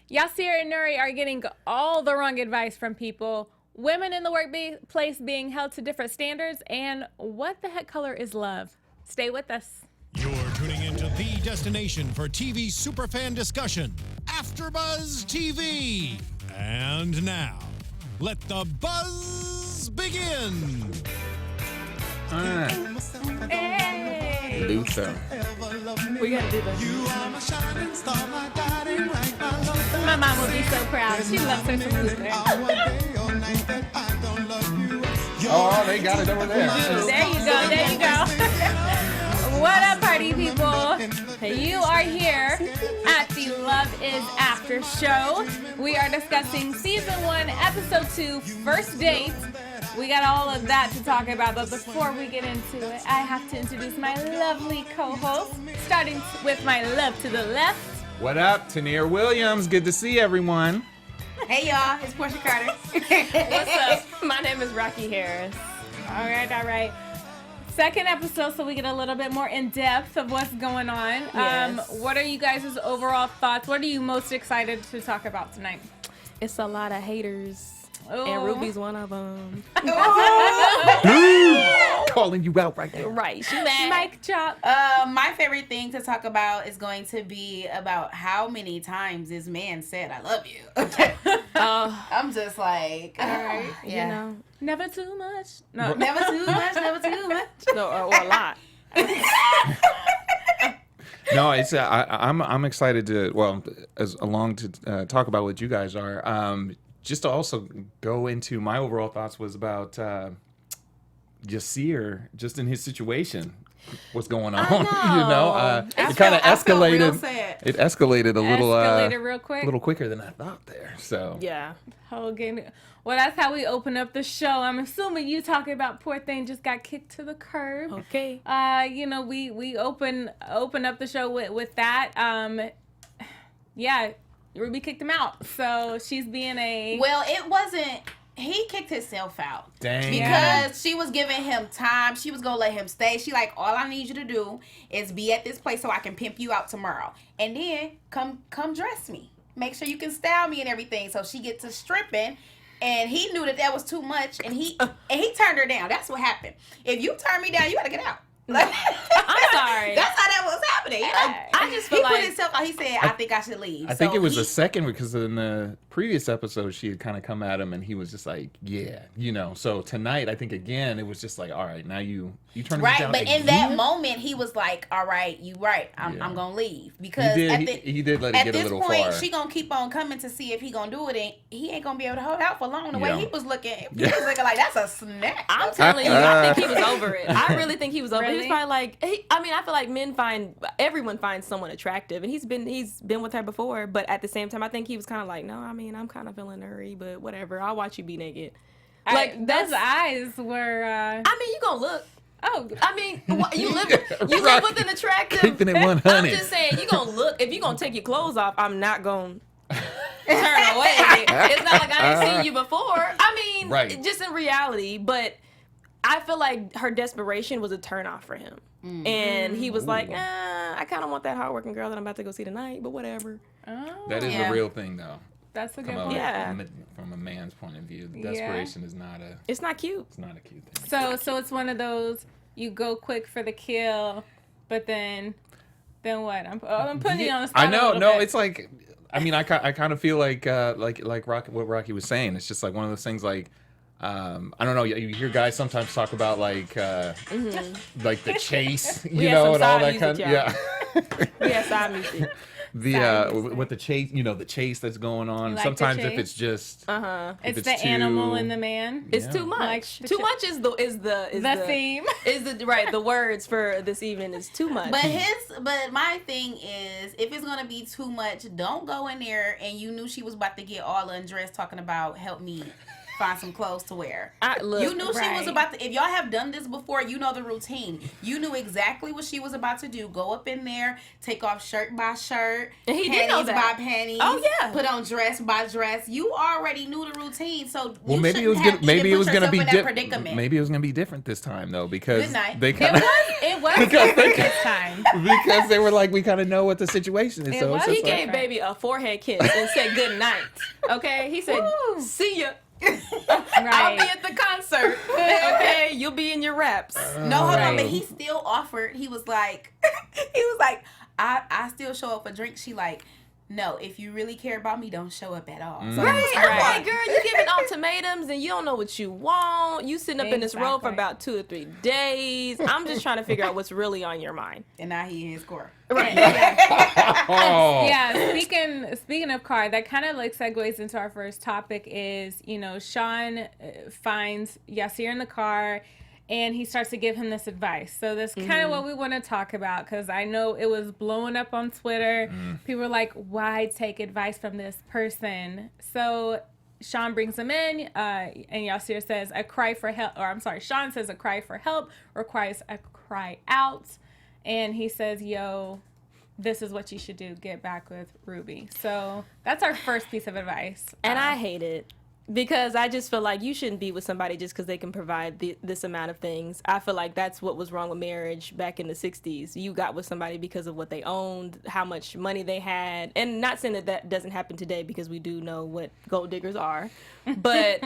Yasir and Nuri are getting all the wrong advice from people. Women in the workplace being held to different standards. And what the heck color is love? Stay with us. You're tuning into the destination for TV superfan discussion, AFTERBUZZ TV. And now, let the buzz begin. Hey! Luther. We gotta do this. My mom will be so proud. She loves her some Luther. Oh, they got it over there. There you go, there you go. What up, party people? You are here at the Love is After show. We are discussing season 1, episode 2, first date. We got all of that to talk about, but before we get into it, I have to introduce my lovely co-host, starting with my love to the left. What up, Tenere Williams? Good to see everyone. Hey y'all, it's Porchia Carter. What's up? My name is Raquel Harris. All right. Second episode, so we get a little bit more in depth of what's going on. Yes. What are you guys' overall thoughts? What are you most excited to talk about tonight? It's a lot of haters. Ooh. And Ruby's one of them. Calling you out right there. Right. She mad. Mic chop. My favorite thing to talk about is going to be about how many times this man said, I love you. I'm just like, all right. Yeah. You know. Never too much. No. Never too much, never too much. No, or a lot. No, it's I'm excited to talk about what you guys are. Just to also go into my overall thoughts was about Yasir, just in his situation, what's going on. It kind of escalated. It escalated a little. Escalated real quick. A little quicker than I thought there. So Yeah. Hogan. Well, that's how we open up the show. I'm assuming you talking about poor thing just got kicked to the curb. Okay. We open up the show with that. Yeah, Ruby kicked him out, so she's being a. Well, it wasn't. He kicked himself out. Dang. Because she was giving him time. She was going to let him stay. She like, all I need you to do is be at this place so I can pimp you out tomorrow. And then come dress me. Make sure you can style me and everything. So she gets to stripping. And he knew that was too much. And he turned her down. That's what happened. If you turn me down, you got to get out. I'm sorry. That's how that was happening. I just feel he like put himself out. He said, I think I should leave. I think it was the second, because in the previous episode she had kind of come at him and he was just like, yeah, So tonight I think again it was just like, all right, now you turn me down. But again? in that moment he was like, all right, you right. I'm gonna leave because he did let it get a little far. At this point she gonna keep on coming to see if he gonna do it, and he ain't gonna be able to hold out for long. The way he was looking, like that's a snack. I'm telling you, I think he was over it. I really think he was over it. Really? He was probably like, I feel like everyone finds someone attractive, and he's been with her before, but at the same time I think he was kind of like, no, I mean, I'm kind of feeling Nuri, but whatever, I'll watch you be naked. Like those eyes were. I mean, you gonna look. Oh, I mean, you live with an attractive. Keeping it 100. I'm just saying, you gonna look. If you gonna take your clothes off, I'm not gonna turn away. It's not like I ain't seen you before. I mean, right. Just in reality, but I feel like her desperation was a turnoff for him. Mm-hmm. And he was like, I kind of want that hardworking girl that I'm about to go see tonight, but whatever. Oh, That is a real thing, though. That's a good From point. from a man's point of view, the desperation is not a. It's not cute. It's not a cute thing. So it's one of those, you go quick for the kill, but then what? I'm putting you on the spot. I know. a No, bit. it's like, I mean, I kind of feel like what Rocky was saying. It's just like one of those things like. I don't know. You hear guys sometimes talk about like the chase, and all that kind of Yes, I music. With the chase, the chase that's going on. Like sometimes the if it's just it's the animal and the man. It's too much. Like too much is the theme. Is the words for this evening is too much. But my thing is, if it's gonna be too much, don't go in there and you knew she was about to get all undressed talking about help me. find some clothes to wear. Look, you knew she right. was about to. If y'all have done this before, you know the routine. You knew exactly what she was about to do. Go up in there, take off shirt by shirt, And he did know panties that. by panties. Oh, yeah. Put on dress by dress. You already knew the routine, so Well, you maybe it was shouldn't have maybe it even was put gonna be yourself in that predicament. maybe it was gonna be different this time though because Good night. they It kind of was different this time. because they were like we kind of know what the situation is. It So was. it's He just like, gave baby a forehead kiss and said good night. Okay, he said, Woo. "See ya. Right. I'll be at the concert. Okay, you'll be in your wraps." No, hold on, Right. but he still offered. He was like, I still show up for drinks. She like, no, if you really care about me, don't show up at all. So Right, he was I'm Right. like, girl, you giving ultimatums and you don't know what you want. You sitting up in this row for Exactly. about 2 or 3 days. I'm just trying to figure out what's really on your mind. and now he in his core. Right. oh, Yeah, speaking of car, that kind of like segues into our first topic is, Sean finds Yasir in the car and he starts to give him this advice. So that's kind of what we want to talk about because I know it was blowing up on Twitter. People were like, why take advice from this person? So Sean brings him in and Yasir says, a cry for help, or I'm sorry, Sean says a cry for help requires a cry out. And he says, yo, this is what you should do. Get back with Ruby. So that's our first piece of advice. And I hate it because I just feel like you shouldn't be with somebody just because they can provide this amount of things. I feel like that's what was wrong with marriage back in the 60s. You got with somebody because of what they owned, how much money they had. And not saying that doesn't happen today because we do know what gold diggers are. But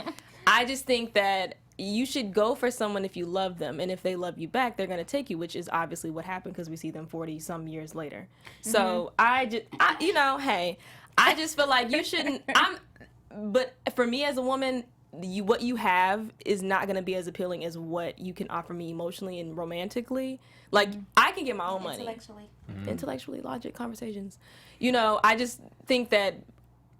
I just think that you should go for someone if you love them. And if they love you back, they're going to take you, which is obviously what happened because we see them 40 some years later. So I just feel like you shouldn't. But for me as a woman, what you have is not going to be as appealing as what you can offer me emotionally and romantically. Like, I can get my own money. Intellectually, logic, conversations. I just think that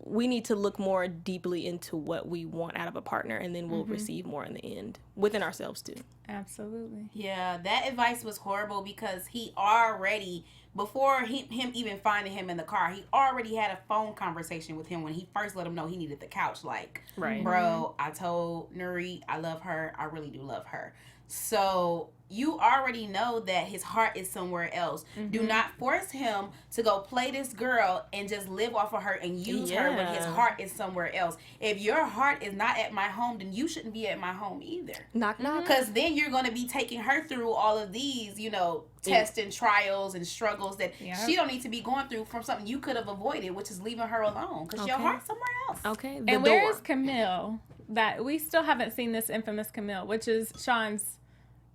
we need to look more deeply into what we want out of a partner, and then we'll receive more in the end within ourselves, too. Absolutely. Yeah, that advice was horrible because he already, before him even finding him in the car, he already had a phone conversation with him when he first let him know he needed the couch. Like, Right. bro, I told Nuri I love her. I really do love her. So you already know that his heart is somewhere else. Do not force him to go play this girl and just live off of her and use her when his heart is somewhere else. If your heart is not at my home, then you shouldn't be at my home either. Knock, knock. Because then you're going to be taking her through all of these, tests and trials and struggles that she don't need to be going through from something you could have avoided, which is leaving her alone because your heart's somewhere else. Okay, And where is Camille? That we still haven't seen this infamous Camille, which is Sean's,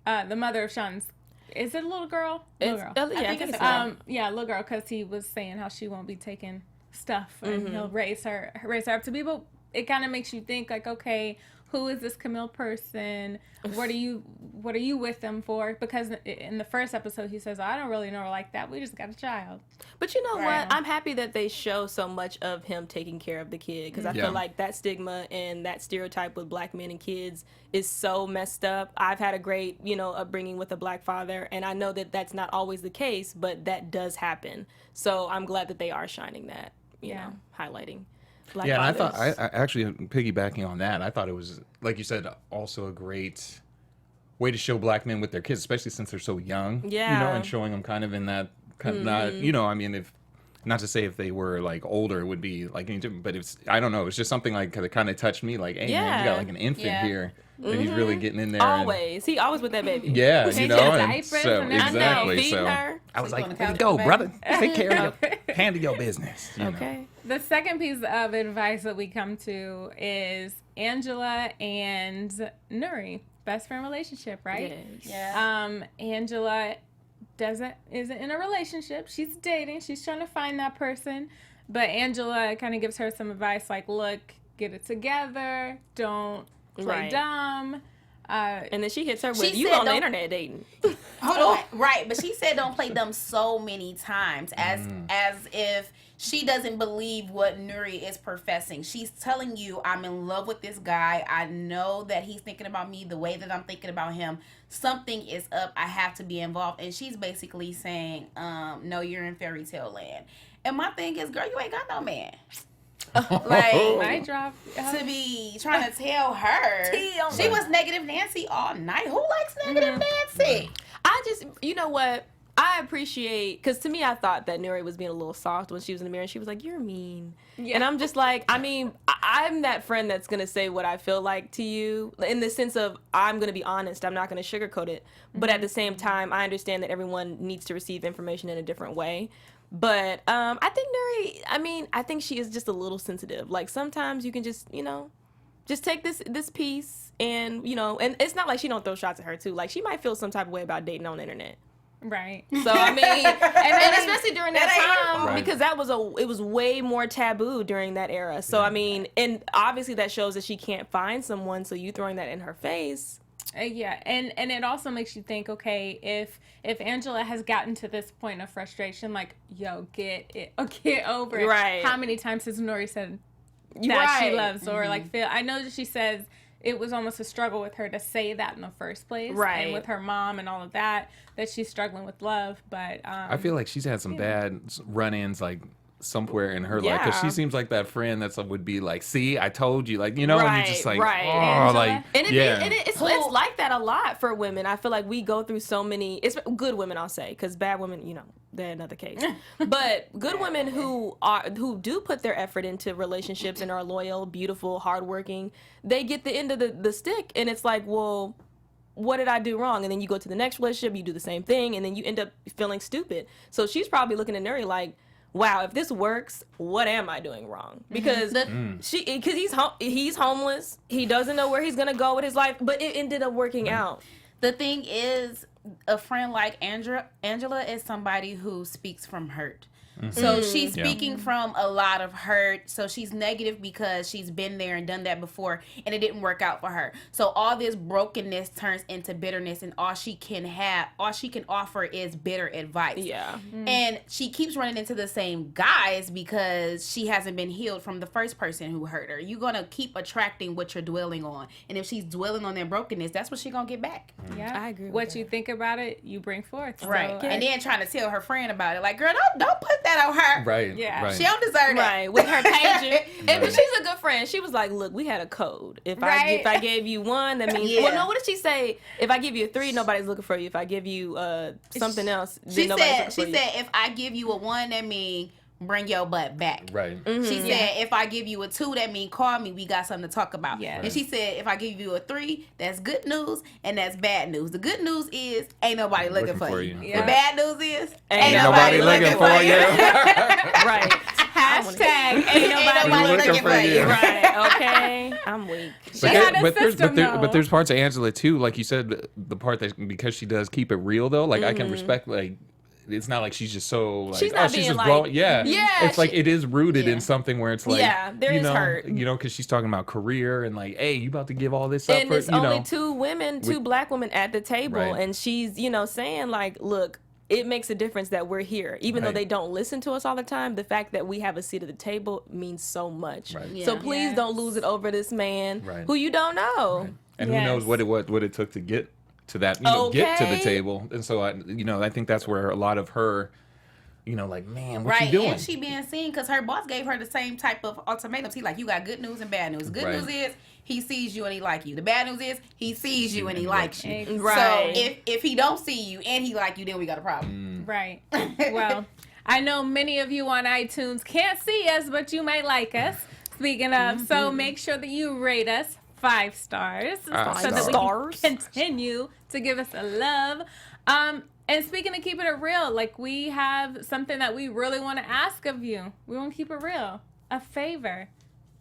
the mother of Sean's. Is it a little girl? Little girl. Yeah, I think it's a girl. Yeah, little girl, because he was saying how she won't be taking stuff and he'll raise her up to be. But it kind of makes you think like, okay, who is this Camille person? What are you with them for? Because in the first episode he says, I don't really know her like that. We just got a child. But you know Right. what? I'm happy that they show so much of him taking care of the kid because I feel like that stigma and that stereotype with black men and kids is so messed up. I've had a great, upbringing with a black father, and I know that that's not always the case, but that does happen. So I'm glad that they are shining that, you know, highlighting black yeah, and fathers. I thought, I actually, piggybacking on that, I thought it was, like you said, also a great way to show black men with their kids, especially since they're so young. Yeah. And showing them kind of in that, kind of not, I mean, if, not to say if they were like older it would be like any different, but it's, I don't know, it's just something like that kind of touched me. Like, hey man, you got like an infant here, and he's really getting in there. Always. He always with that baby. Yeah, Changing and diapers so and exactly. I know, feeding So her. I was Sleep like, on the there you couch go, with the brother. Take care of your, handle your business. you know. Okay. The second piece of advice that we come to is Angela and Nuri, best friend relationship, right? Yes. Yeah. Angela isn't in a relationship. She's dating. She's trying to find that person. But Angela kind of gives her some advice like, look, get it together. Don't play Right. dumb. And then she hits her with, She you said on the don't- internet dating. Hold on. Right, but she said don't play dumb so many times as if she doesn't believe what Nuri is professing. She's telling you, I'm in love with this guy. I know that he's thinking about me the way that I'm thinking about him. Something is up. I have to be involved. And she's basically saying, no, you're in fairy tale land. And my thing is, girl, you ain't got no man. Like, Mic drop. to be trying to tell her she was negative Nancy all night. Who likes negative Nancy? I just, you know what? I appreciate, because to me, I thought that Nuri was being a little soft when she was in the mirror, and she was like, "You're mean." Yeah. And I'm just like, I mean, I'm that friend that's going to say what I feel like to you, in the sense of, I'm going to be honest. I'm not going to sugarcoat it. But at the same time, I understand that everyone needs to receive information in a different way. But I think Nuri, I think she is just a little sensitive. Like, sometimes you can just, just take this piece and, and it's not like she don't throw shots at her, too. Like, she might feel some type of way about dating on the internet. Right. So I mean, and especially during that time, Right. because it was way more taboo during that era. So I mean, and obviously that shows that she can't find someone. So you throwing that in her face. Yeah, and it also makes you think, okay, if Angela has gotten to this point of frustration, like, yo, get over it. Right. How many times has Nuri said that she loves, or like, feel? I know that she says it was almost a struggle with her to say that in the first place, right? And with her mom and all of that she's struggling with love. But I feel like she's had some bad run-ins, like somewhere in her life, because she seems like that friend that would be like, "See, I told you," like, and you're just like, Angela. like, and it's like that a lot for women. I feel like we go through so many. It's good women, I'll say, because bad women, they're another case. But good women who do put their effort into relationships and are loyal, beautiful, hardworking, they get the end of the stick, and it's like, well, what did I do wrong? And then you go to the next relationship, you do the same thing, and then you end up feeling stupid. So she's probably looking at Nuri like, wow, if this works, what am I doing wrong? Because he's homeless, he doesn't know where he's gonna go with his life, but it ended up working out. The thing is, a friend like Angela is somebody who speaks from hurt. So she's speaking from a lot of hurt. So she's negative because she's been there and done that before, and it didn't work out for her. So all this brokenness turns into bitterness, and all she can offer is bitter advice. Yeah. And she keeps running into the same guys because she hasn't been healed from the first person who hurt her. You're gonna keep attracting what you're dwelling on, and if she's dwelling on that brokenness, that's what she's gonna get back. Yeah, I agree with what that. you think about it, you bring forth. Right. So, And then trying to tell her friend about it, like, girl, don't put that on her. right, Yeah. right. She don't deserve that. Right, with her pager. But she's a good friend. She was like, look, we had a code. If I gave you one, that means, well, no, what did she say? If I give you a 3, nobody's looking for you. If I give you something else, then nobody's looking for you. She said, if I give you a 1, that means bring your butt back. Right. She said, if I give you a 2, that means call me. We got something to talk about. Yeah. And she said, if I give you a 3, that's good news and that's bad news. The good news is ain't nobody looking for you. Yeah. The bad news is Ain't nobody looking for you. Right. Hashtag ain't nobody looking for you. Right. Okay. I'm weak. But there's parts of Angela too, like you said, the part that, because she does keep it real though, like I can respect, like, it's not like she's just so like, she's not being just like, blowing. yeah, it's like it is rooted in something where it's like, there is hurt. Because she's talking about career and like, hey, you about to give all this up and for, it's only two black women at the table, Right. and she's saying like, look, it makes a difference that we're here, even though they don't listen to us all the time. The fact that we have a seat at the table means so much. Right. Yeah. So please don't lose it over this man who you don't know. Right. And who knows what it took to get to that, get to the table. And so I think that's where a lot of her, like, man, what you doing? And she being seen because her boss gave her the same type of ultimatums. He like, you got good news and bad news. Good news is he sees you and he like you. The bad news is he sees you and he likes you. Right. So if he don't see you and he like you, then we got a problem. Right. Well, I know many of you on iTunes can't see us, but you might like us. Speaking of, so make sure that you rate us 5 stars so that we can continue to give us a love. And speaking of keeping it real, like, we have something that we really want to ask of you. We want to keep it real. A favor.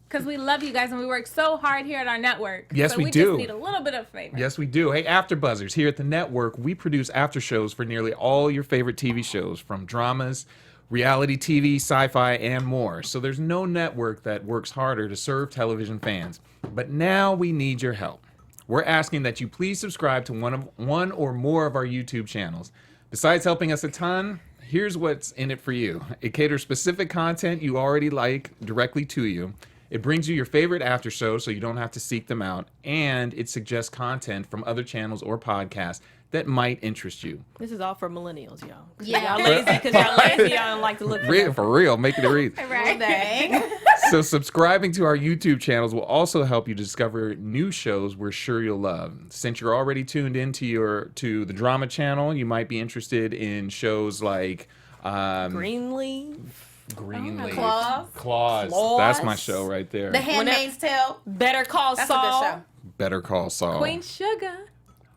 Because we love you guys and we work so hard here at our network. Yes, so we we do. just need a little bit of favor. Yes, we do. Hey, AfterBuzzers, here at the network, we produce after shows for nearly all your favorite TV shows, from dramas, reality TV, sci-fi, and more. So there's no network that works harder to serve television fans. But now we need your help. We're asking that you please subscribe to one or more of our YouTube channels. Besides helping us a ton, here's what's in it for you. It caters specific content you already like directly to you. It brings you your favorite after shows so you don't have to seek them out. And it suggests content from other channels or podcasts that might interest you. This is all for millennials, y'all. Yeah. Y'all lazy because y'all don't like to look For real, making it read. Right. Dang. So subscribing to our YouTube channels will also help you discover new shows we're sure you'll love. Since you're already tuned into the drama channel, you might be interested in shows like Greenleaf. Claws. That's my show right there. The Handmaid's Tale. Better Call That's Saul. a good show. Better Call Saul. Queen Sugar.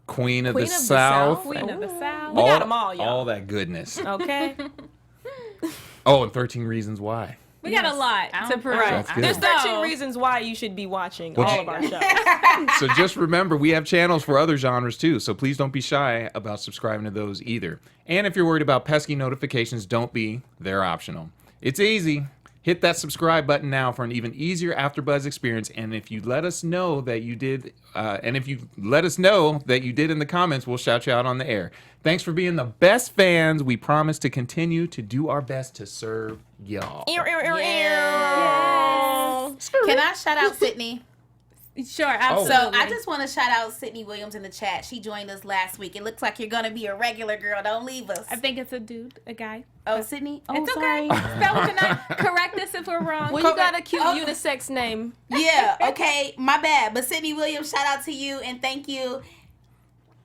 Queen of Queen the of the South. South. Queen of the South. We got them all, y'all. All that goodness. Okay. Oh, and 13 Reasons Why. We got a lot to promote. That's good. There's 13 So- reasons why you should be watching Well, all of our shows. So just remember, we have channels for other genres too, so please don't be shy about subscribing to those either. And if you're worried about pesky notifications, don't be. They're optional. It's easy. Hit that subscribe button now for an even easier AfterBuzz experience. And if you let us know that you did, in the comments, we'll shout you out on the air. Thanks for being the best fans. We promise to continue to do our best to serve y'all. Can I shout out Sydney? Sure, absolutely. So I just want to shout out Sydney Williams in the chat. She joined us last week. It looks like you're gonna be a regular girl. Don't leave us. I think it's a dude, a guy. Oh, Sydney. Oh, It's sorry. okay. Spell it tonight. Correct us if we're wrong. Well, you got a cute unisex name. Yeah. Okay. My bad. But Sydney Williams, shout out to you and thank you.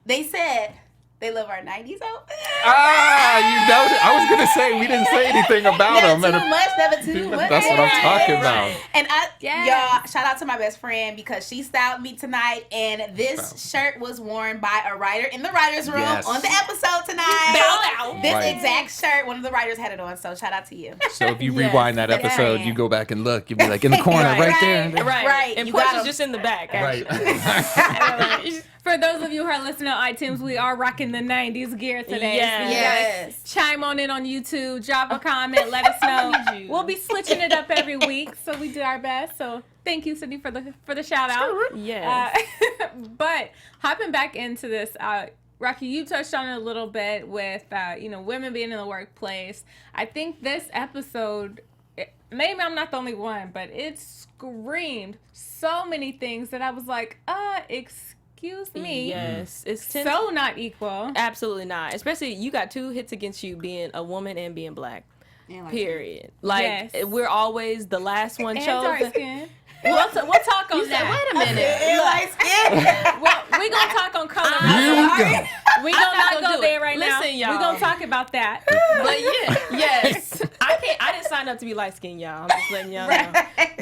They said they love our 90s out. You know, I was gonna say we didn't say anything about them. Never too much, never too much. That's what I'm talking about. And Yes. y'all, shout out to my best friend because she styled me tonight, and this shirt was worn by a writer in the writer's room Yes. on the episode tonight. Bow. This Right. exact shirt, one of the writers had it on, so shout out to you. So if you Yes. rewind that episode, you go back and look, you'll be like in the corner right there. Right. And You Portia's got 'em. just in the back, Right. actually. For those of you who are listening on iTunes, we are rocking the 90s gear today. Yes. So you Yes. guys chime on in on YouTube, drop a comment, let us know. We'll be switching it up every week, so we did our best. So thank you, Sydney, for the shout out. Yes. But hopping back into this, Rocky, you touched on it a little bit with women being in the workplace. I think this episode, maybe I'm not the only one, but it screamed so many things that I was like, excuse me. Yes. It's So not equal. absolutely not. Especially you got 2 hits against you being a woman and being black. Yeah, like- Period. Like Yes. we're always the last one And dark chosen. skin. We'll talk on You said, that. wait a minute. Well, we're going to talk on color. Here we go. We're I'm not not gonna go do there it. right now. Listen, y'all. We're going to talk about that. But yes. I didn't sign up to be light skinned, y'all. I'm just letting y'all know.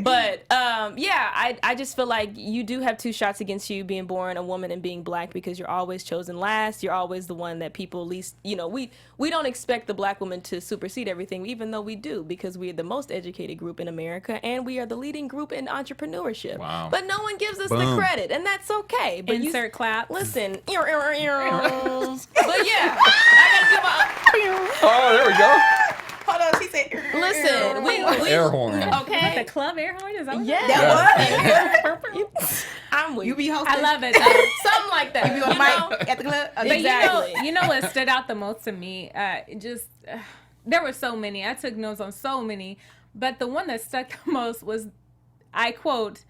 But I just feel like you do have 2 shots against you being born a woman and being black because you're always chosen last. You're always the one that people least, we don't expect the black woman to supersede everything, even though we do, because we are the most educated group in America and we are the leading group in entrepreneurshw. Wow. But no one gives us the Boom. credit, and that's okay. But Insert clap. listen, but yeah, I gotta give a Oh, there we go. Hold on, she said. listen. We Air horn. okay. The club air horn is over. Yeah. That I'm with You be hosting. I love it. something like that. You be on mic at the club. But Exactly. you know what stood out the most to me? There were so many. I took notes on so many, but the one that stuck the most was, I quote,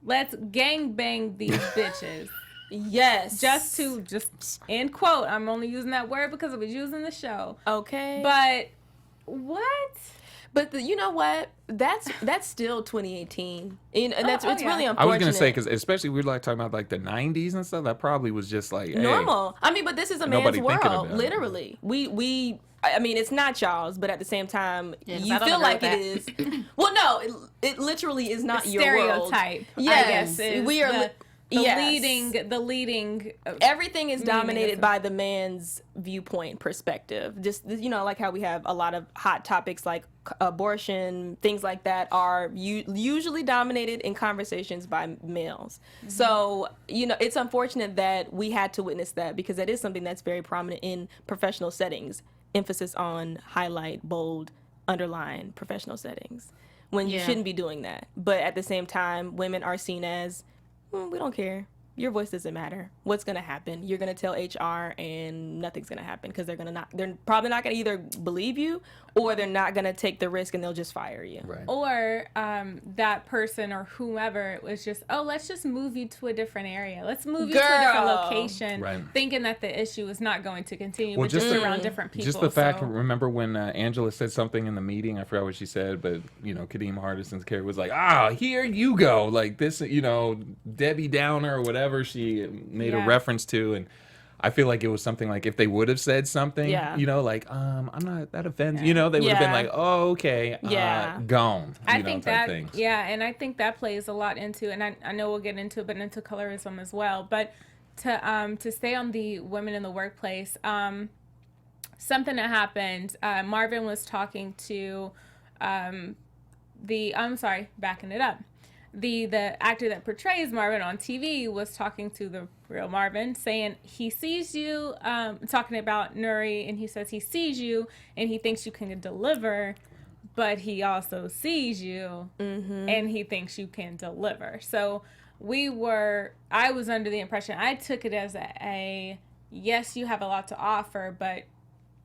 "Let's gang bang these bitches." Yes. Just end quote. I'm only using that word because I was using the show. Okay. But what? But you know what? That's still 2018, and it's yeah. really unfortunate. I was gonna say because especially we were like talking about like the 90s and stuff. That probably was just like hey, normal. I mean, but this is a man's Nobody thinking world. about it. Literally, we. I mean, it's not y'all's, but at the same time, 'cause you I don't feel agree like with it is. Well, no, it literally is not your world. Stereotype. Yes, I guess is we are. the Yes. leading. Everything is Meaning dominated is- by the man's viewpoint perspective. Just like how we have a lot of hot topics like abortion, things like that are usually dominated in conversations by males. Mm-hmm. So it's unfortunate that we had to witness that because that is something that's very prominent in professional settings. Emphasis on highlight, bold, underline professional settings when you shouldn't be doing that. But at the same time, women are seen as we don't care. your voice doesn't matter. What's going to happen? You're going to tell HR and nothing's going to happen because they're probably not going to either believe you or they're not going to take the risk and they'll just fire you. Right. Or that person or whomever was just, let's just move you to a different area. Let's move you to a different location, Right. thinking that the issue is not going to continue, Well, but just around different people. Just the fact, remember when Angela said something in the meeting? I forgot what she said, but, Kadeem Hardison's character was like, here you go. Like this, Debbie Downer or whatever she made a reference to. And I feel like it was something like if they would have said something, like, I'm not that offended, they would have been like, oh, okay, gone. I think that, and I think that plays a lot into, and I know we'll get into it, but into colorism as well. But to stay on the women in the workplace, something that happened, Marvin was talking to backing it up. The actor that portrays Marvin on TV was talking to the real Marvin, saying he sees you, talking about Nuri, and he says he sees you and he thinks you can deliver, but he also sees you and he thinks you can deliver. So I was under the impression, I took it as a yes, you have a lot to offer, but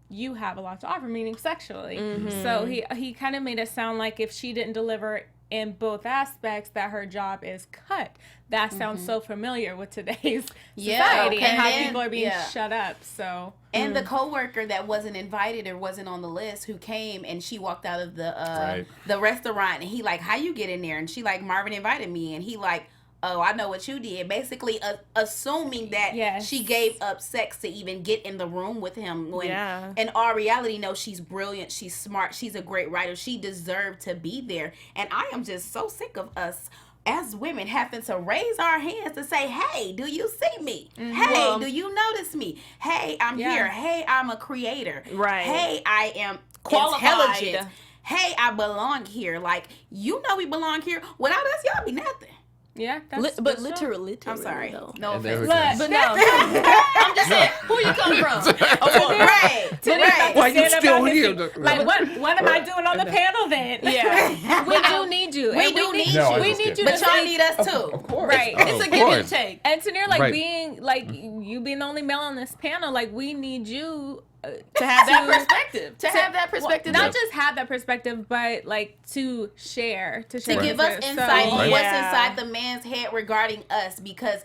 you have a lot to offer, meaning sexually. So he kind of made it sound like if she didn't deliver in both aspects, that her job is cut. That sounds so familiar with today's society and how people are being shut up. So the coworker that wasn't invited or wasn't on the list who came and she walked out of the restaurant and he like, how you get in there? And she like, Marvin invited me, and he like, oh, I know what you did. Basically, assuming that she gave up sex to even get in the room with him. When, in all reality, no, she's brilliant. She's smart. She's a great writer. She deserved to be there. And I am just so sick of us as women having to raise our hands to say, hey, do you see me? Hey, do you notice me? Hey, I'm here. Hey, I'm a creator. Right. Hey, I am qualified. Intelligent. Hey, I belong here. Like, we belong here. Without us, y'all be nothing. Yeah, but literally, I'm sorry. Though. No offense. But no. I'm just saying, who you come from? Right. Why you still here? Like, what am I doing on the panel then? Yeah. We do need you. We do need you. We need you. But y'all need us too. Of course. Right. It's a give and take. And Tenere, being, you being the only male on this panel, we need you to have that perspective. To have that perspective. Not just have that perspective, but to share. To give us insight on what's inside the man's head regarding us, because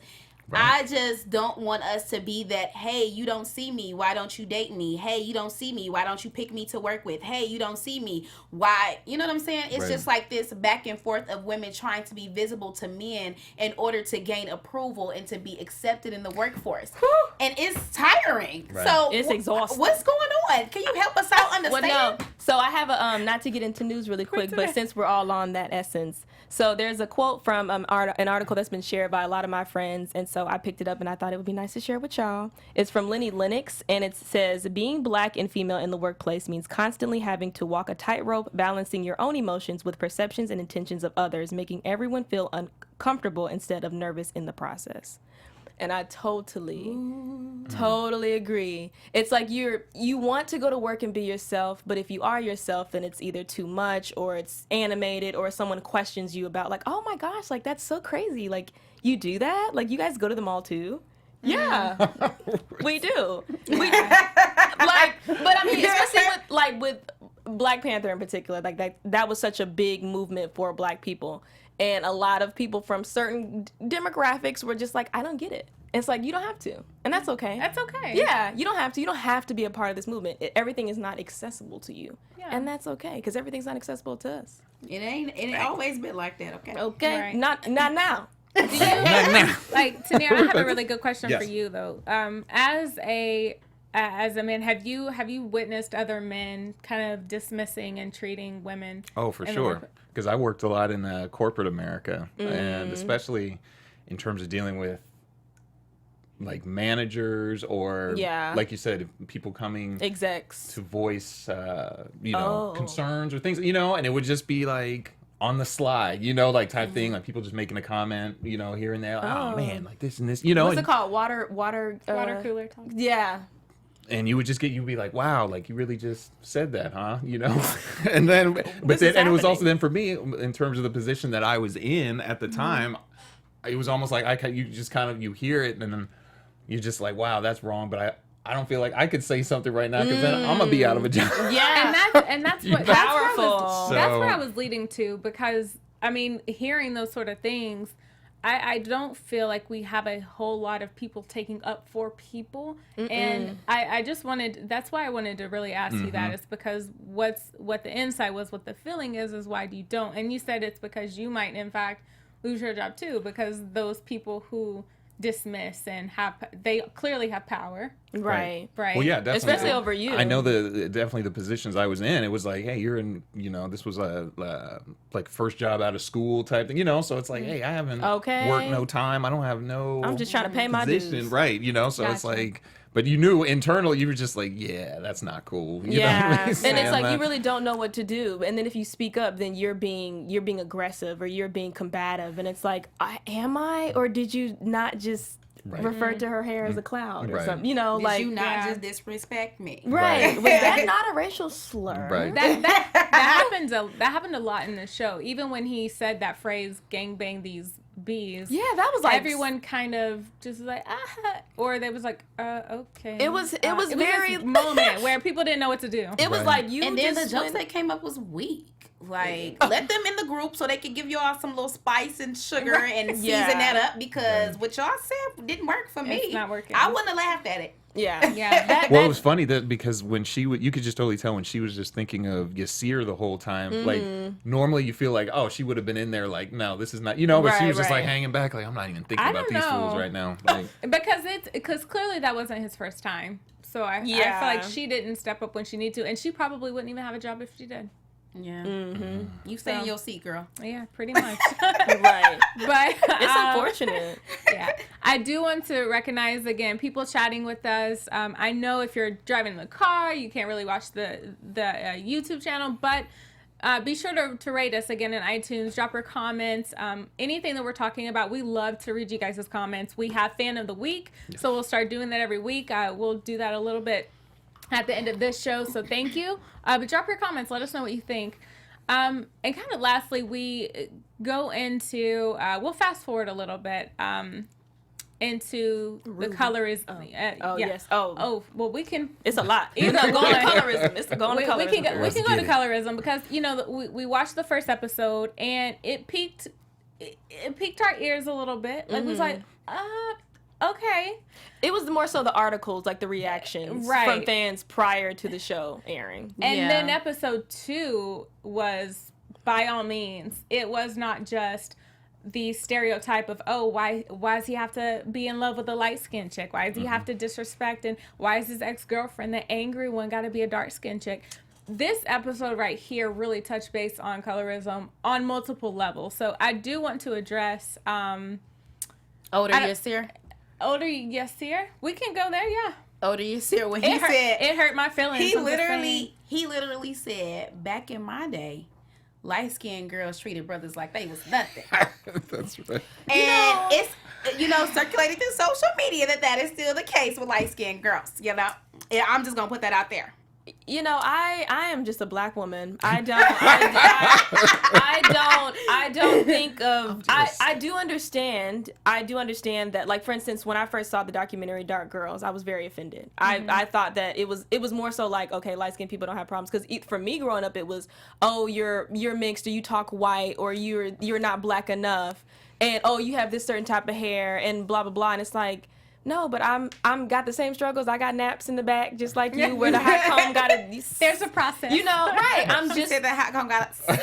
I just don't want us to be that, hey, you don't see me, why don't you date me? Hey, you don't see me, why don't you pick me to work with? Hey, you don't see me, why? You know what I'm saying? It's just like this back and forth of women trying to be visible to men in order to gain approval and to be accepted in the workforce. And it's tiring. So it's exhausting. What's going on? Can you help us out understand? Well, no. So I have a, not to get into news really quick, but since we're all on that essence. So there's a quote from an article that's been shared by a lot of my friends, and so I picked it up and I thought it would be nice to share with y'all. It's from Lenny Lennox, and it says, being black and female in the workplace means constantly having to walk a tightrope, balancing your own emotions with perceptions and intentions of others, making everyone feel uncomfortable instead of nervous in the process. And I totally agree. It's like you want to go to work and be yourself, but if you are yourself, then it's either too much or it's animated or someone questions you about oh my gosh, that's so crazy. You do that? You guys go to the mall too? Yeah, we do. But I mean, especially with Black Panther in particular, that was such a big movement for Black people. And a lot of people from certain demographics were just I don't get it. It's you don't have to. And that's okay. That's okay. Yeah, you don't have to. You don't have to be a part of this movement. Everything is not accessible to you. Yeah. And that's okay, because everything's not accessible to us. It ain't always been like that, okay? Okay. Right. Not now. Do you, Tenere, I have a really good question for you, though. As a man, have you witnessed other men kind of dismissing and treating women? Oh, for sure. Because I worked a lot in corporate America, and especially in terms of dealing with managers or like you said, people coming execs to voice concerns or things, and it would just be on the slide, type thing, people just making a comment, here and there, oh man, this and this, what's it called? Water cooler talk. Yeah. And you'd be like, wow, you really just said that, huh? And then, and it was also then for me, in terms of the position that I was in at the time, it was almost like you just kind of, you hear it and then you're just like, wow, that's wrong. But I don't feel like I could say something right now because then I'm gonna be out of a job. Yeah, and that's what powerful. That's where I was leading to, because I mean, hearing those sort of things, I don't feel like we have a whole lot of people taking up for people. And I just wanted, that's why I wanted to really ask you that, is because what the insight was, what the feeling is why you don't. And you said it's because you might in fact lose your job too, because those people who dismiss and they clearly have power. Right. Well, yeah, definitely. Especially over you. I know definitely the positions I was in. It was like, hey, you're in, this was a like first job out of school type thing, so it's like, hey, I haven't worked no time. I don't have no. I'm just trying to pay my dues. Right. So it's like, but you knew internally, you were just like, yeah, that's not cool. You know what I mean? And it's like you really don't know what to do. And then if you speak up, then you're being aggressive or you're being combative. And it's like, am I, or did you not just refer to her hair as a cloud or something? Did like you not just disrespect me? Right. Was that not a racial slur? Right. That happened a lot in the show. Even when he said that phrase, "gangbang these bees." Yeah, that was like everyone kind of just like or they was like okay. It was very this moment where people didn't know what to do. It was like you. And then the jokes that came up was weak. Like, let them in the group so they can give y'all some little spice and sugar and season that up, because what y'all said didn't work for me. It's not working. I wouldn't have laughed at it. Yeah. Well, it was funny because when you could just totally tell when she was just thinking of Yasir the whole time. Like, normally you feel like, oh, she would have been in there like, no, this is not, but she was just like hanging back like, I'm not even thinking about these fools right now. Like, because clearly that wasn't his first time. So I feel like she didn't step up when she needed to, and she probably wouldn't even have a job if she did. Yeah. You stay in your seat, girl. Yeah, pretty much. Right. But it's unfortunate. Yeah. I do want to recognize, again, people chatting with us. I know if you're driving in the car, you can't really watch the YouTube channel, but be sure to rate us again in iTunes. Drop your comments. Anything that we're talking about, we love to read you guys' comments. We have Fan of the Week, so we'll start doing that every week. We'll do that a little bit at the end of this show, so thank you. But drop your comments. Let us know what you think. And kind of lastly, we go into, we'll fast forward a little bit into the colorism. Yes. Well, we can. It's a lot. Even though going to colorism. It's going to colorism. We can go to colorism because, we watched the first episode and it piqued our ears a little bit. Like, we was like, okay. It was more so the articles, like the reactions from fans prior to the show airing. And then episode 2 was, by all means, it was not just the stereotype of, why does he have to be in love with a light-skinned chick? Why does he have to disrespect? And why is his ex-girlfriend, the angry one, got to be a dark-skinned chick? This episode right here really touched base on colorism on multiple levels. So I do want to address... Older Yasir? Older Yasir? We can go there, yeah. Older Yasir, when he said... It hurt my feelings. He literally said, back in my day, light-skinned girls treated brothers like they was nothing. That's right. And it's, circulated through social media that is still the case with light-skinned girls, Yeah, I'm just going to put that out there. I am just a black woman. I don't think of, I do understand that, like, for instance, when I first saw the documentary Dark Girls, I was very offended. I thought that it was more so like, okay, light-skinned people don't have problems, because for me growing up, it was, you're mixed, or you talk white, or you're not black enough, and you have this certain type of hair, and blah blah blah, and it's like, no, but I'm got the same struggles. I got naps in the back, just like you, where the hot comb got it. There's a process. Right. I'm She said the hot comb got it.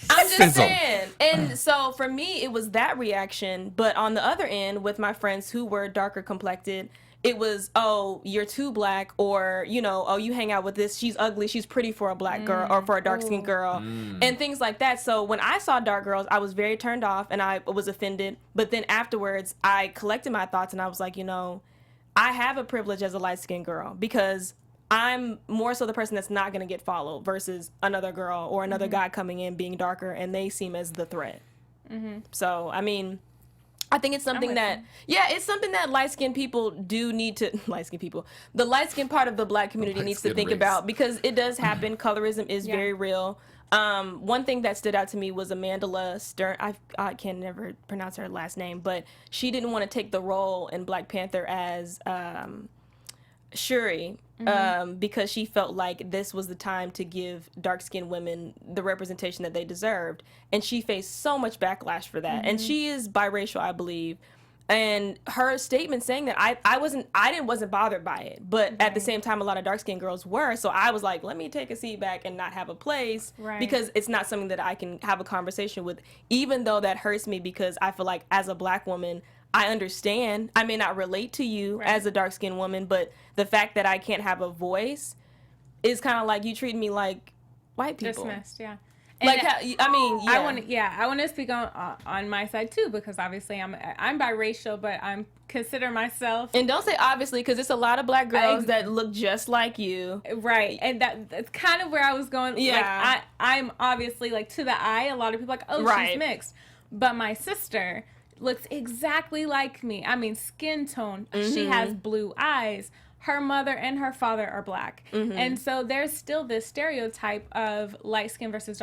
I'm just saying. And so for me, it was that reaction. But on the other end, with my friends who were darker complected, it was, you're too black, or, you hang out with this, she's ugly, she's pretty for a black girl, or for a dark-skinned girl, and things like that. So when I saw Dark Girls, I was very turned off, and I was offended. But then afterwards, I collected my thoughts, and I was like, I have a privilege as a light-skinned girl, because I'm more so the person that's not going to get followed versus another girl or another guy coming in being darker, and they seem as the threat. So, I mean... I think it's something it's something that light-skinned people do need to, the light-skinned part of the black community needs to think about, because it does happen. Colorism is very real. One thing that stood out to me was Amandla Stern. I can never pronounce her last name, but she didn't want to take the role in Black Panther as Shuri because she felt like this was the time to give dark-skinned women the representation that they deserved, and she faced so much backlash for that. And she is biracial, I believe. And her statement saying that I wasn't bothered by it, but at the same time, a lot of dark skinned girls were. So I was like, let me take a seat back and not have a place because it's not something that I can have a conversation with, even though that hurts me because I feel like as a Black woman, I understand. I may not relate to you as a dark skinned woman, but the fact that I can't have a voice is kind of like you treat me like white people. Dismissed, yeah. Like, I mean, yeah. I want to speak on my side too, because obviously I'm biracial, but I'm consider myself. And don't say obviously, because it's a lot of Black girls that look just like you. Right, and that's kind of where I was going. Yeah. Like, I'm obviously, like, to the eye, a lot of people are like, oh, she's mixed. But my sister looks exactly like me. I mean, skin tone. She has blue eyes. Her mother and her father are Black. And so there's still this stereotype of light skin versus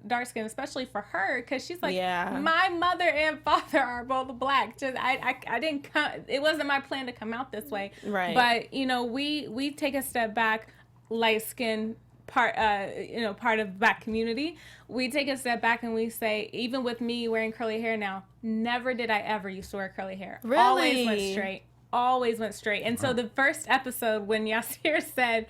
dark skin, especially for her, because she's like, my mother and father are both Black. Just I didn't come, it wasn't my plan to come out this way. Right. But, you know, we take a step back, light skin part of the Black community. We take a step back and we say, even with me wearing curly hair now, never did I ever used to wear curly hair. Really? Always went straight. And so the first episode when Yasir said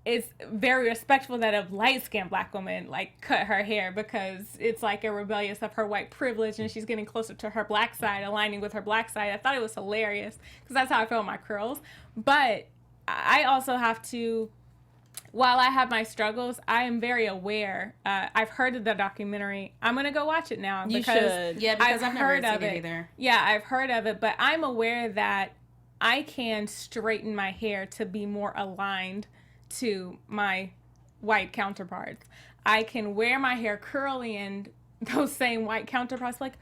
it's very respectful that a light-skinned Black woman like cut her hair because it's like a rebellious of her white privilege and she's getting closer to her Black side, aligning with her Black side. I thought it was hilarious because that's how I feel with my curls. But I also have to, while I have my struggles, I am very aware. I've heard of the documentary. I'm going to go watch it now. You should. Yeah, because I've never seen it either. Yeah, I've heard of it, but I'm aware that I can straighten my hair to be more aligned to my white counterparts. I can wear my hair curly and those same white counterparts like,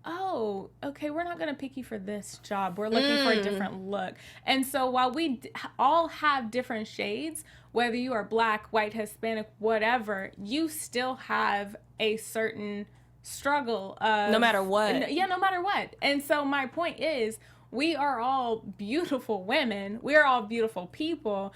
oh, okay, we're not going to pick you for this job. We're looking for a different look. And so while we all have different shades, whether you are Black, white, Hispanic, whatever, you still have a certain struggle of... No matter what. Yeah, no matter what. And so my point is, we are all beautiful women. We are all beautiful people,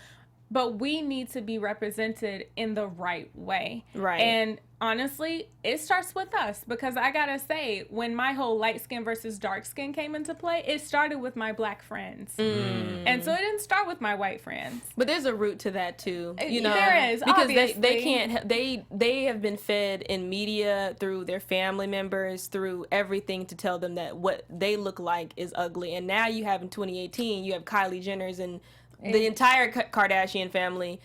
but we need to be represented in the right way. Right. And honestly, it starts with us because I gotta say, when my whole light skin versus dark skin came into play, it started with my Black friends. And so it didn't start with my white friends. But there's a root to that too, you know. There is, because obviously. they can't they have been fed in media through their family members, through everything to tell them that what they look like is ugly. And now you have in 2018, you have Kylie Jenner's and the entire Kardashian family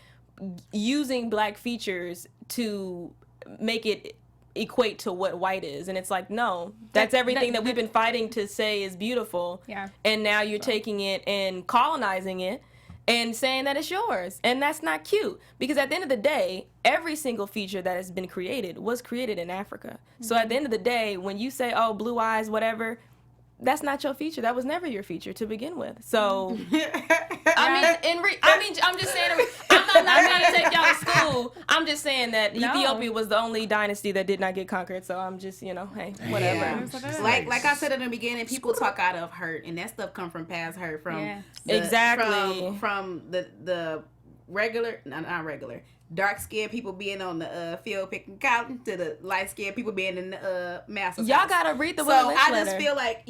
using Black features to make it equate to what white is, and it's like, no, that's everything that we've been fighting to say is beautiful. Yeah. And now you're taking it and colonizing it and saying that it's yours, and that's not cute, because at the end of the day, every single feature that has been created was created in Africa. So at the end of the day, when you say, oh, blue eyes, whatever, that's not your feature. That was never your feature to begin with. So, I'm just saying, I'm not trying to take y'all to school. I'm just saying that Ethiopia was the only dynasty that did not get conquered. So I'm just, hey, whatever. Yeah. Like I said in the beginning, people talk out of hurt, and that stuff come from past hurt. From from the regular, not regular, dark-skinned people being on the field picking cotton to the light-skinned people being in the master's Y'all house. gotta read the So I just feel like,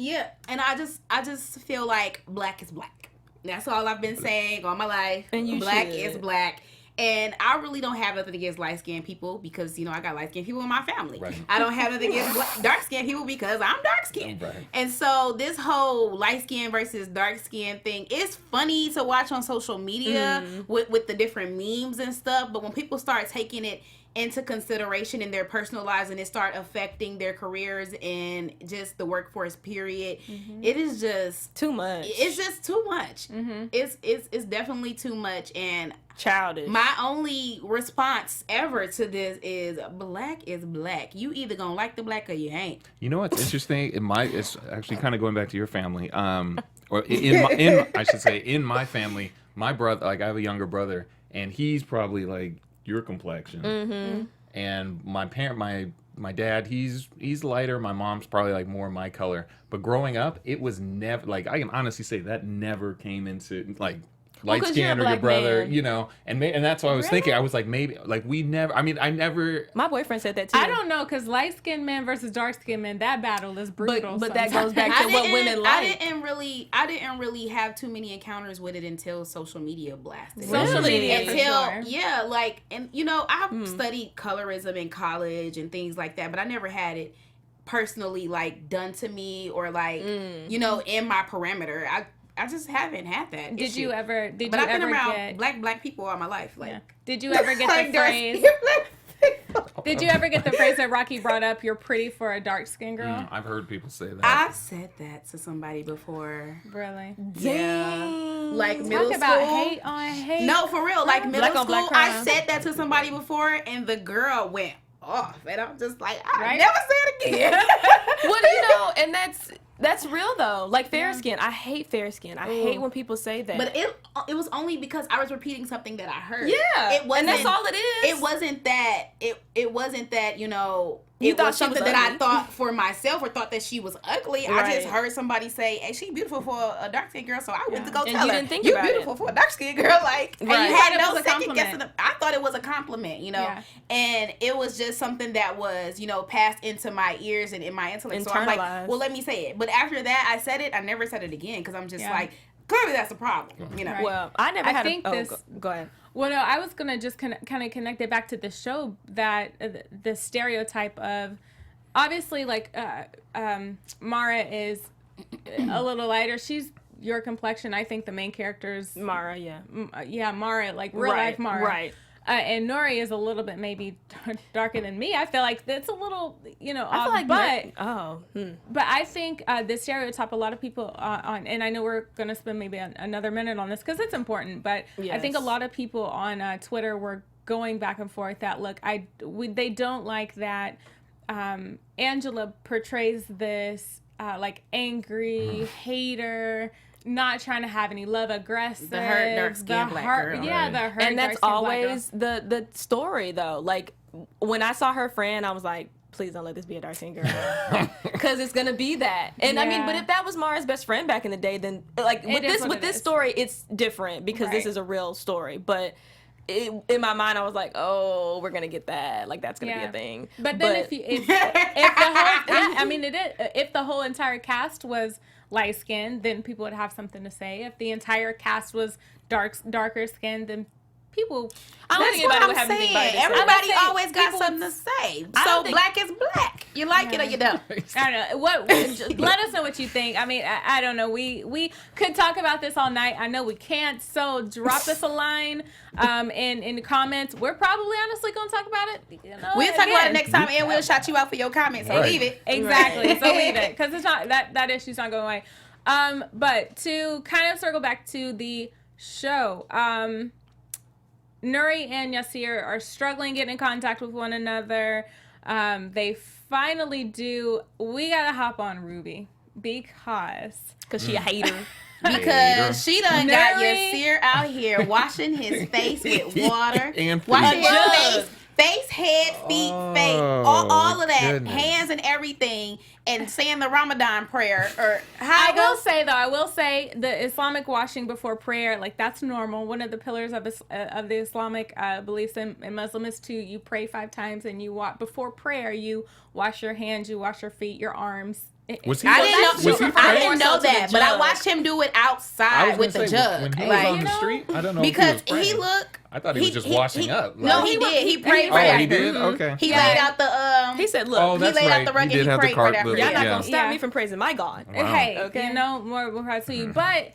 and I just feel like Black is Black. That's all I've been saying all my life. And Black is Black. And I really don't have nothing against light-skinned people because, I got light-skinned people in my family. Right. I don't have nothing against dark-skinned people because I'm dark-skinned. Right. And so this whole light-skinned versus dark-skinned thing is funny to watch on social media with the different memes and stuff. But when people start taking it into consideration in their personal lives and it start affecting their careers and just the workforce period, it is just too much. It's just too much. It's definitely too much. And childish. my only response ever to this is Black is Black. You either gonna like the Black or you ain't. You know what's interesting? It's actually kind of going back to your family. Or in my family, my brother, like I have a younger brother, and he's probably like your complexion. And my dad, he's lighter. My mom's probably like more my color. But growing up, it was never like, I can honestly say that never came into like light 'cause you're a skin or your black brother, man. you know. And that's what I was thinking. I was like, maybe like we never. I mean, I never. My boyfriend said that too. I don't know, because light-skinned men versus dark-skinned men, that battle is brutal. But that sometimes. goes back to what women like. I didn't really have too many encounters with it until social media blasted. Social Really? media, Until for sure. yeah, like, and you know, I studied colorism in college and things like that, but I never had it personally like done to me or like you know, in my perimeter. I just haven't had that. Did you ever? Did But you I've been ever around get? black people all my life. Like, Yeah. Did you ever get like the phrase? Did you ever get the phrase that Rocky brought up? You're pretty for a dark-skinned girl. I've heard people say that. I've said that to somebody before. Really? Yeah, like middle Talk school. about hate on hate. No, for real. Like middle Black on black school, I crime. said that to somebody before, and the girl went off, and I'm just like, I Right? never say it again. Well, you know, and that's real though. Like fair skin, I hate fair skin. I hate when people say that. But it was only because I was repeating something that I heard. yeah, it wasn't. and that's all it is. It wasn't that. It wasn't that. You know. You It thought was she was something that I ugly. thought for myself or thought that she was ugly. I Right. just heard somebody say, "Hey, she beautiful for a dark skinned girl," so I went to go And tell you her, didn't think "You about beautiful it. for a dark skinned girl." Like, and Right. you You thought had it no was a second guessing. compliment. I thought it was a compliment, you know, Yeah. and it was just something that was, you know, passed into my ears and in my intellect. So I'm like, Internalized. well, let me say it. But after that, I said it. I never said it again because I'm just Yeah. like, clearly that's a problem, you know. Right. well, I never I had think a. this- Go ahead. Well, no, I was gonna just kind of connect it back to the show that the stereotype of, obviously, like Mara is a little lighter. She's your complexion. I think the main character's Mara, yeah. yeah, Mara, like real life Mara. Right. And Nuri is a little bit maybe darker than me. I feel like that's a little, you know, I feel like but But I think the stereotype, a lot of people on, and I know we're going to spend maybe another minute on this because it's important, but I think a Yes. lot of people on Twitter were going back and forth that, look, they don't like that Angela portrays this like angry hater, not trying to have any love, aggressive. The hurt, dark-skinned black girl. Yeah, the hurt, And that's dark-skinned black girl. always the story though. Like when I saw her friend, I was like, please don't let this be a dark skinned girl, because it's gonna be that. And I mean, Yeah. but if that was Mara's best friend back in the day, then like It is what with it this is. story, it's different because this Right. is a real story. But in my mind, I was like, oh, we're gonna get that. Like that's gonna be a thing. But then if the whole I mean if the whole entire cast was light skinned, then people would have something to say. If the entire cast was darker skinned, then people. I don't That's think what anybody I'm would have anything bad to saying. say. Everybody saying always got people something would- to say. I So don't think- black is black. You like it or you don't. I don't know. Just let us know what you think. I mean, I don't know. We could talk about this all night. I know we can't. So drop us a line in the comments. We're probably honestly going to talk about it. You know, We'll talk about it again. next time, and we'll shout you out for your comments. So Right. leave it. Exactly. So leave it, because it's not that issue's not going away. But to kind of circle back to the show, Nuri and Yasir are struggling getting in contact with one another. They finally do. We gotta hop on Ruby because she a hater. Because she done got Nuri. Yasir out here washing his face with water, And washing feet. his face, head, feet, face, all of that, goodness. hands and everything, and saying the Ramadan prayer or I how will say the Islamic washing before prayer, like that's normal. One of the pillars of the Islamic beliefs in Muslim is you pray 5 times and you before prayer you wash your hands, you wash your feet, your arms. Was he? I was he didn't know praying? that, but I judge. watched him do it I outside was with the gonna say, judge. when he was Like, on the street, I don't know because if he was he praying. looked. I thought he was just washing up. No, like- he did. He prayed Oh, right he after. did. Okay. He Yeah. laid out the He said, look, Oh, he that's laid out right. the rug He and did he have the prayed cart. right after. y'all not Yeah. gonna stop me from praising my God. Wow. Hey, Okay. you know, more proud to you. But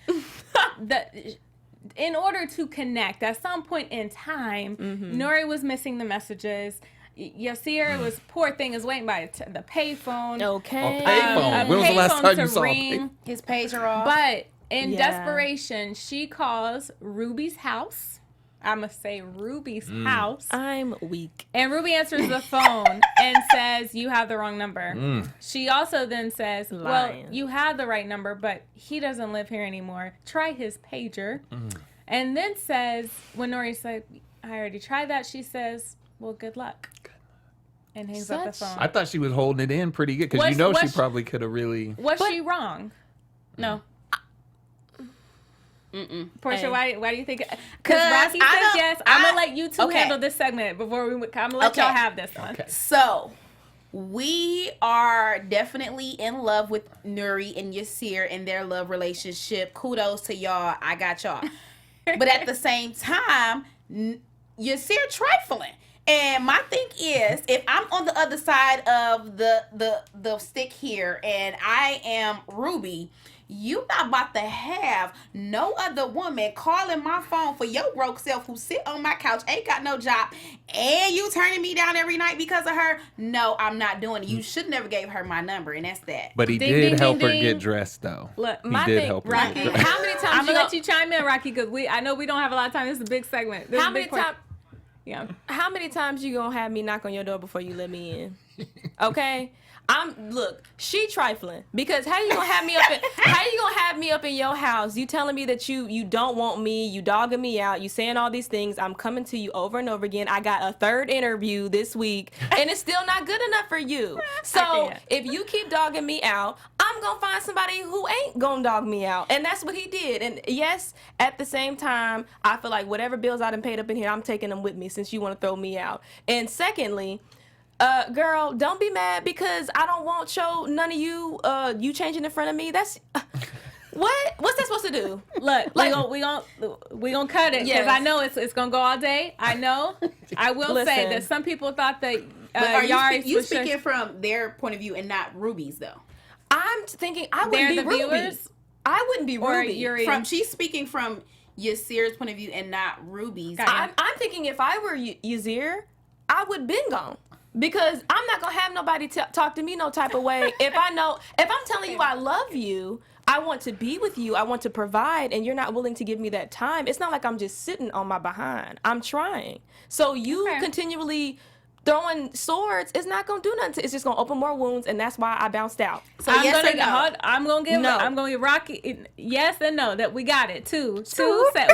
in order to connect, at some point in time, Nuri was missing the messages. Yasir was, poor thing, is waiting by the payphone. Okay. A payphone. When was the last payphone time to you saw a ring. His pager off. But in Yeah. desperation, she calls Ruby's house. I must say Ruby's house. I'm weak. And Ruby answers the phone and says, you have the wrong number. She also then says, well, Lying. you have the right number, but he doesn't live here anymore. Try his pager. And then says, when Nuri said, I already tried that, she says, well, good luck. and hangs up the phone. I thought she was holding it in pretty good because she probably could have really. Was she wrong? No. Portia, why do you think? Because Rocky says yes. I'm gonna let you two handle this segment before I'm gonna let y'all have this one. Okay. So we are definitely in love with Nuri and Yasir and their love relationship. Kudos to y'all. I got y'all. But at the same time, Yasir trifling. And my thing is, if I'm on the other side of the stick here and I am Ruby, you not about to have no other woman calling my phone for your broke self who sit on my couch, ain't got no job, and you turning me down every night because of her. No, I'm not doing it. You should never gave her my number, and that's that. But he did help her get dressed, though. Look, he did help her. Rocky, how many times I'm gonna let you chime in, Rocky, because I know we don't have a lot of time. This is a big segment. How many times? Yeah. How many times you gonna have me knock on your door before you let me in? Okay. Look, she trifling because how you gonna have me up in your house? You telling me that you don't want me, you dogging me out, you saying all these things. I'm coming to you over and over again. I got a third interview this week and it's still not good enough for you. So if you keep dogging me out, I'm gonna find somebody who ain't gonna dog me out. And that's what he did. And yes, at the same time, I feel like whatever bills I done paid up in here, I'm taking them with me since you want to throw me out. And secondly, girl, don't be mad because I don't want none of you you changing in front of me. That's what's that supposed to do? Look, like, we gonna cut it because I know it's gonna go all day. I know. I will say that some people thought that you speaking from their point of view and not Ruby's though. I'm thinking I wouldn't be Ruby's. I wouldn't be Ruby. She's speaking from Yasir's point of view and not Ruby's. I'm thinking if I were Yasir, I would been gone. Because I'm not going to have nobody talk to me no type of way. If I'm telling you I love you, I want to be with you, I want to provide, and you're not willing to give me that time, it's not like I'm just sitting on my behind. I'm trying. So you continually throwing swords is not going to do nothing. It's just going to open more wounds, and that's why I bounced out. So I'm going to give Rocky yes and no, that we got it. One said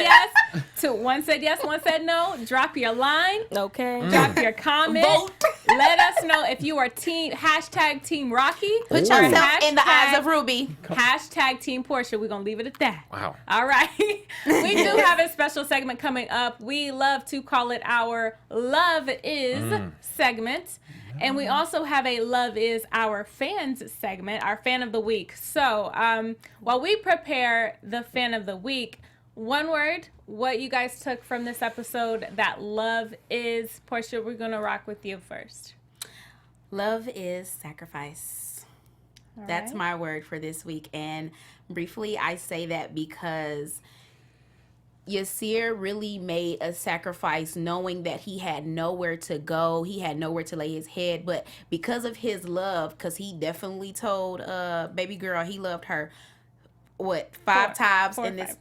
yes, one said yes, one said no. Drop your line. Okay. Drop your comment. Vote. Let us know if you are Team Rocky. Put yourself in the eyes of Ruby. Team Portia. We're going to leave it at that. Wow. All right. We do have a special segment coming up. We love to call it our Love Is segment. And we also have a Love Is Our Fans segment, our Fan of the Week. So while we prepare the Fan of the Week, one word, what you guys took from this episode that love is. Portia, we're going to rock with you first. Love is sacrifice. That's my word for this week. And briefly, I say that because Yasir really made a sacrifice knowing that he had nowhere to go. He had nowhere to lay his head. But because of his love, because he definitely told baby girl he loved her, five times in this.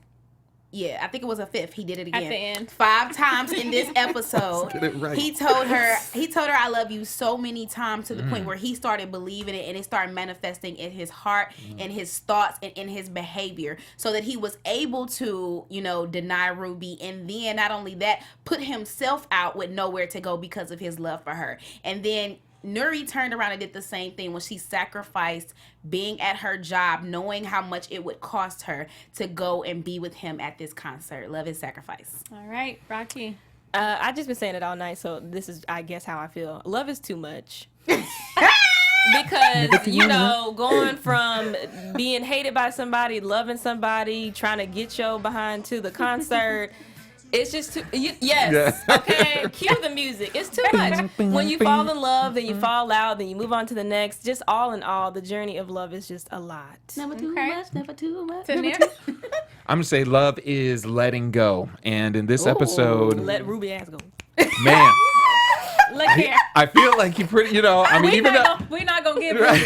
Yeah, I think it was a fifth. He did it again. At the end. 5 times in this episode. Get it right. He told her I love you so many times to the point where he started believing it and it started manifesting in his heart and his thoughts and in his behavior so that he was able to, deny Ruby and then not only that, put himself out with nowhere to go because of his love for her. And then Nuri turned around and did the same thing when she sacrificed being at her job, knowing how much it would cost her to go and be with him at this concert. Love is sacrifice. All right, Rocky. I just been saying it all night, so this is, I guess, how I feel. Love is too much. Because, going from being hated by somebody, loving somebody, trying to get your behind to the concert, it's just too, yes, okay, cue the music. It's too much. When you fall in love, then you fall out, then you move on to the next. Just all in all, the journey of love is just a lot. Never too much, never too much. Tenere? I'm going to say love is letting go. And in this episode, Let Ruby ass go. Man. Look here. I feel like you pretty, even though. We're not going to give Ruby.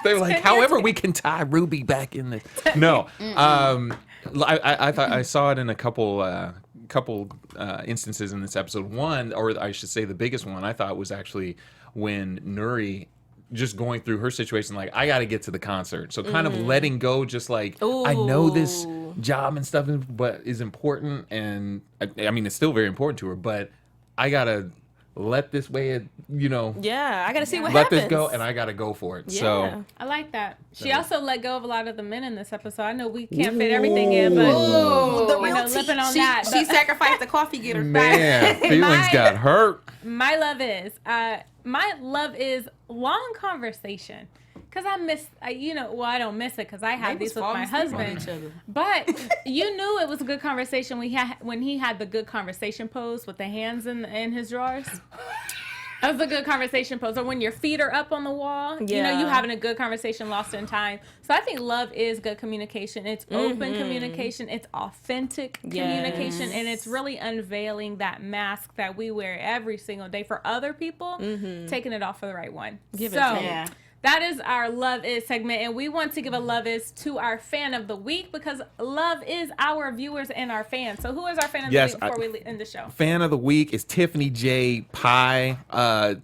They were like, however, we can tie Ruby back in this. No. I thought I saw it in a couple instances in this episode. One, or I should say the biggest one, I thought was actually when Nuri just going through her situation, like, I got to get to the concert. So kind of letting go, just like, I know this job and stuff is important. And I mean, it's still very important to her, but I got to let this way, Yeah, I gotta see what let happens. this go, and I gotta go for it. Yeah. So I like that. She also let go of a lot of the men in this episode. I know we can't fit everything in, but the real lipping on She that. she sacrificed the coffee getter. man, feelings got hurt. My love is long conversation. Cause I miss, I don't miss it because I have these with my husband. But you knew it was a good conversation when he had the good conversation pose with the hands in his drawers. That was a good conversation pose. Or when your feet are up on the wall, you having a good conversation lost in time. So I think love is good communication. It's open communication. It's authentic communication. And it's really unveiling that mask that we wear every single day for other people, taking it off for the right one. That is our Love Is segment, and we want to give a Love Is to our fan of the week because love is our viewers and our fans. So who is our fan of the week before we end the show? Fan of the week is Tiffany J. Pie.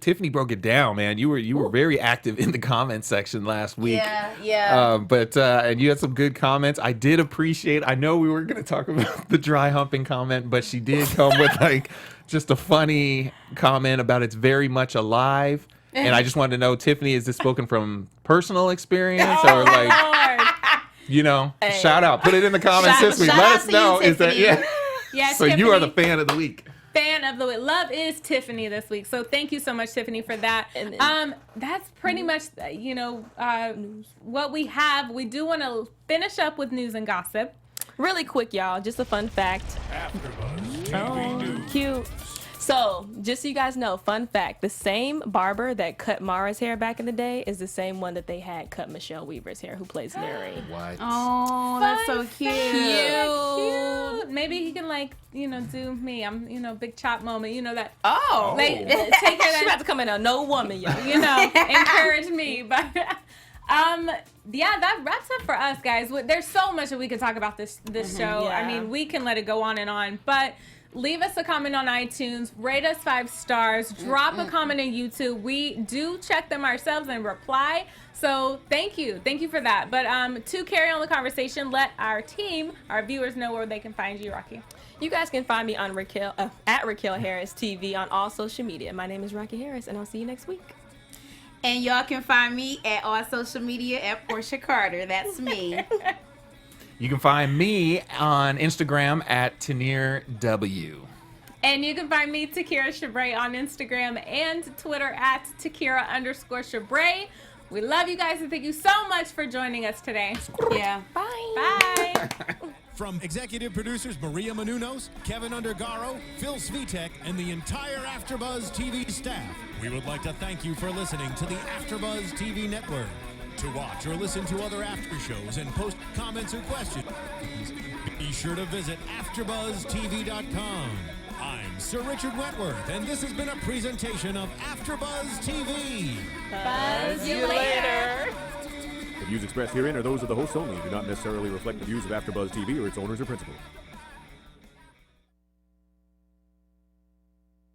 Tiffany broke it down, man. You were very active in the comment section last week. Yeah. And you had some good comments. I did appreciate. I know we were going to talk about the dry humping comment, but she did come with just a funny comment about it's very much alive. And I just wanted to know, Tiffany, is this spoken from personal experience or shout out? Put it in the comments this week. Let us know. Is that Yeah, so Tiffany, you are the fan of the week. Fan of the week. Love is Tiffany this week. So thank you so much, Tiffany, for that. That's pretty much what we have. We do want to finish up with news and gossip. Really quick, y'all. Just a fun fact. AfterBuzz TV News. Cute. So, just so you guys know, fun fact, the same barber that cut Mara's hair back in the day is the same one that they had cut Michele Weaver's hair, who plays Nuri. What? Oh, that's so cute. Cute. Maybe he can do me. I'm big chop moment. You know that. Oh. Take care of that. She about to come in a no woman, y'all. Encourage me. But that wraps up for us, guys. There's so much that we could talk about this show. Yeah. I mean, we can let it go on and on, but leave us a comment on iTunes, rate us 5 stars, drop a comment on YouTube. We do check them ourselves and reply. So thank you for that. But to carry on the conversation, let our team, our viewers, know where they can find you, Rocky. You guys can find me on at Raquel Harris TV on all social media. My name is Raquel Harris, and I'll see you next week. And y'all can find me at all social media at Porchia Carter. That's me. You can find me on Instagram at Tenere W. And you can find me, Takira Shabrae, on Instagram and Twitter at Takira_Shabrae. We love you guys and thank you so much for joining us today. Yeah. Bye. Bye. From executive producers Maria Menounos, Kevin Undergaro, Phil Svitek, and the entire AfterBuzz TV staff, we would like to thank you for listening to the AfterBuzz TV network. To watch or listen to other after shows and post comments or questions, be sure to visit AfterBuzzTV.com. I'm Sir Richard Wentworth, and this has been a presentation of AfterBuzz TV. Buzz you later. The views expressed herein are those of the hosts only and do not necessarily reflect the views of AfterBuzz TV or its owners or principals.